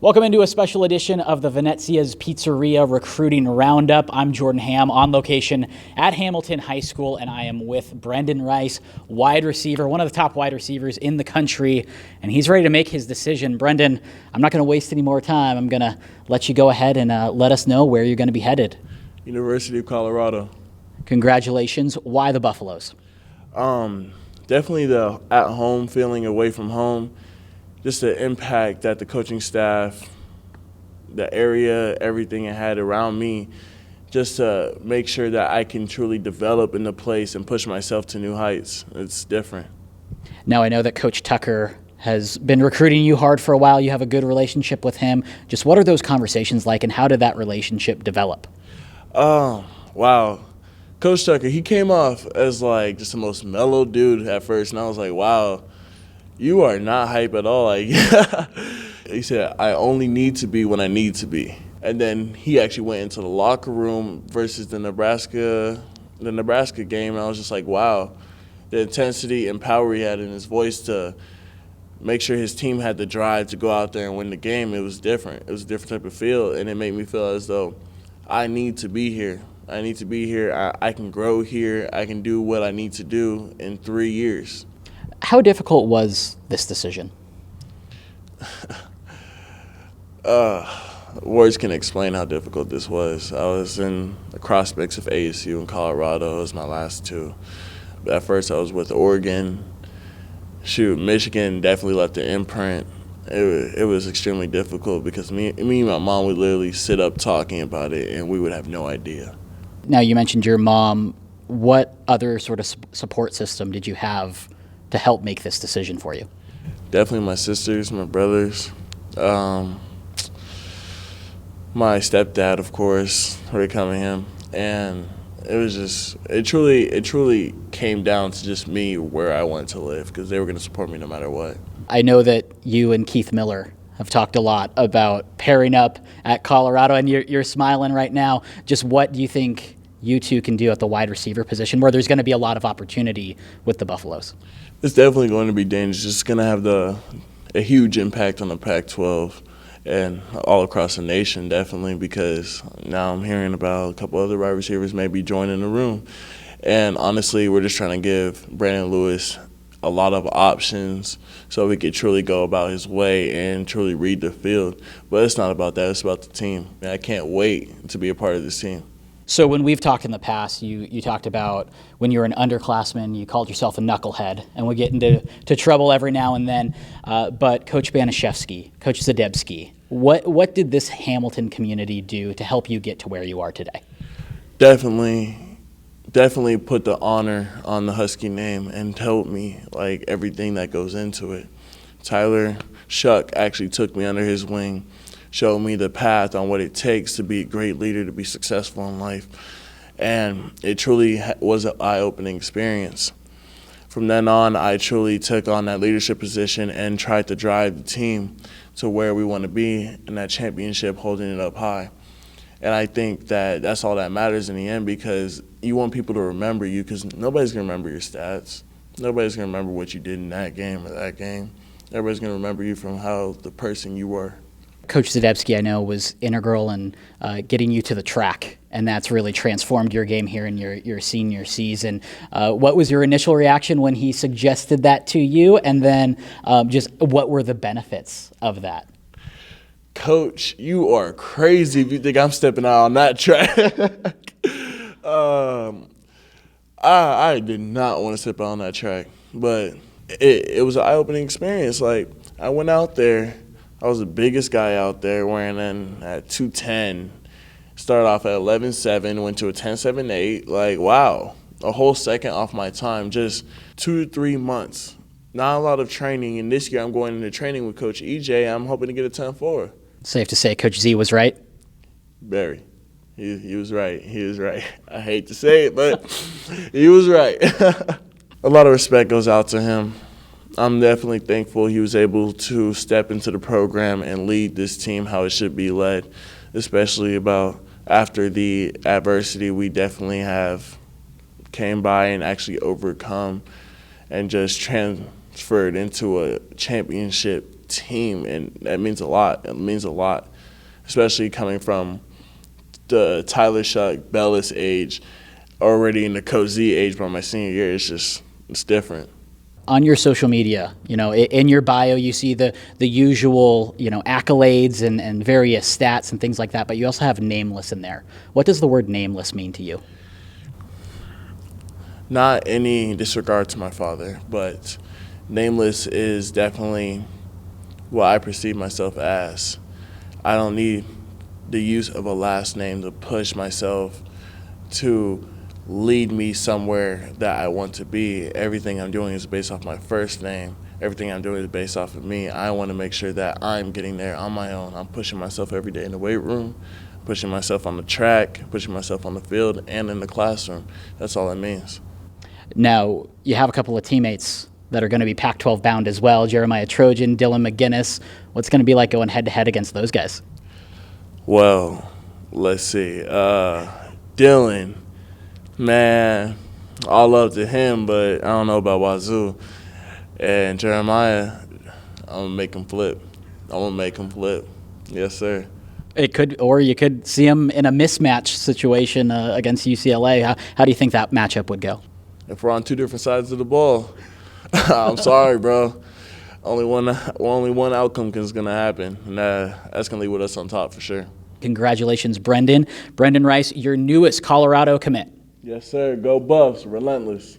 Welcome into a special edition of the Venezia's Pizzeria Recruiting Roundup. I'm Jordan Ham on location at Hamilton High School, and I am with Brenden Rice, wide receiver, one of the top wide receivers in the country, and he's ready to make his decision. Brenden, I'm not going to waste any more time. I'm going to let you go ahead and let us know where you're going to be headed. University of Colorado. Congratulations. Why the Buffaloes? Definitely the at-home feeling away from home. Just the impact that the coaching staff, the area, everything it had around me, just to make sure that I can truly develop in the place and push myself to new heights. It's different. Now, I know that Coach Tucker has been recruiting you hard for a while. You have a good relationship with him. Just what are those conversations like, and how did that relationship develop? Oh, wow. Coach Tucker, he came off as like just the most mellow dude at first, and I was like, wow, you are not hype at all. Like, he said, I only need to be when I need to be. And then he actually went into the locker room versus the Nebraska game, and I was just like, wow, the intensity and power he had in his voice to make sure his team had the drive to go out there and win the game. It was different. It was a different type of feel, and it made me feel as though I need to be here. I need to be here. I can grow here. I can do what I need to do in 3 years. How difficult was this decision? Words can explain how difficult this was. I was in the prospects of ASU in Colorado. It was my last two. But at first I was with Oregon. Michigan definitely left an imprint. It was extremely difficult because me and my mom would literally sit up talking about it, and we would have no idea. Now, you mentioned your mom. What other sort of support system did you have to help make this decision for you? Definitely my sisters, my brothers, my stepdad, of course, Rick Cunningham, and it truly came down to just me where I wanted to live, because they were going to support me no matter what. I know that you and Keith Miller have talked a lot about pairing up at Colorado, and you're smiling right now. Just what do you think you two can do at the wide receiver position, where there's going to be a lot of opportunity with the Buffaloes? It's definitely going to be dangerous. It's going to have a huge impact on the Pac-12 and all across the nation, definitely, because now I'm hearing about a couple other wide receivers maybe joining the room. And honestly, we're just trying to give Branden Lewis a lot of options so he could truly go about his way and truly read the field. But it's not about that. It's about the team. I can't wait to be a part of this team. So when we've talked in the past, you talked about when you were an underclassman, you called yourself a knucklehead, and we get into trouble every now and then. But Coach Banaszewski, Coach Zadebski, what did this Hamilton community do to help you get to where you are today? Definitely put the honor on the Husky name and told me like everything that goes into it. Tyler Shuck actually took me under his wing, showed me the path on what it takes to be a great leader, to be successful in life. And it truly was an eye-opening experience. From then on, I truly took on that leadership position and tried to drive the team to where we want to be in that championship, holding it up high. And I think that that's all that matters in the end, because you want people to remember you, because nobody's going to remember your stats. Nobody's going to remember what you did in that game or that game. Everybody's going to remember you from how the person you were. Coach Zadebski, I know, was integral in getting you to the track, and that's really transformed your game here in your senior season. What was your initial reaction when he suggested that to you, and then just what were the benefits of that? Coach, you are crazy if you think I'm stepping out on that track. I did not want to step out on that track, but it was an eye-opening experience. Like, I went out there. I was the biggest guy out there, wearing in at 210. Started off at 11.7, went to a 10.78. Like, wow, a whole second off my time, just 2 to 3 months. Not a lot of training, and this year I'm going into training with Coach EJ. I'm hoping to get a 10.4. Safe to say Coach Z was right? Very. He was right. He was right. I hate to say it, but he was right. A lot of respect goes out to him. I'm definitely thankful he was able to step into the program and lead this team how it should be led, especially about after the adversity we definitely have came by and actually overcome and just transferred into a championship team, and that means a lot. It means a lot, especially coming from the Tyler Shuck, Bellis age, already in the Coach Z age by my senior year. It's different. On your social media, in your bio, you see the usual, accolades and various stats and things like that, but you also have Nameless in there. What does the word Nameless mean to you? Not any disregard to my father, but Nameless is definitely what I perceive myself as. I don't need the use of a last name to push myself to lead me somewhere that I want to be. Everything I'm doing is based off my first name. Everything I'm doing is based off of me. I want to make sure that I'm getting there on my own. I'm pushing myself every day in the weight room, pushing myself on the track, pushing myself on the field, and in the classroom. That's all it means. Now, you have a couple of teammates that are going to be Pac-12 bound as well, Jeremiah Trojan, Dylan McGinnis. What's going to be like going head-to-head against those guys? Well, let's see. Dylan, man, all love to him, but I don't know about Wazoo. And Jeremiah, I'm going to make him flip. Yes, sir. It could, or you could see him in a mismatch situation against UCLA. How do you think that matchup would go? If we're on two different sides of the ball, I'm sorry, bro. Only one outcome is going to happen, and that's going to leave with us on top for sure. Congratulations, Brenden. Brenden Rice, your newest Colorado commit. Yes, sir. Go Buffs. Relentless.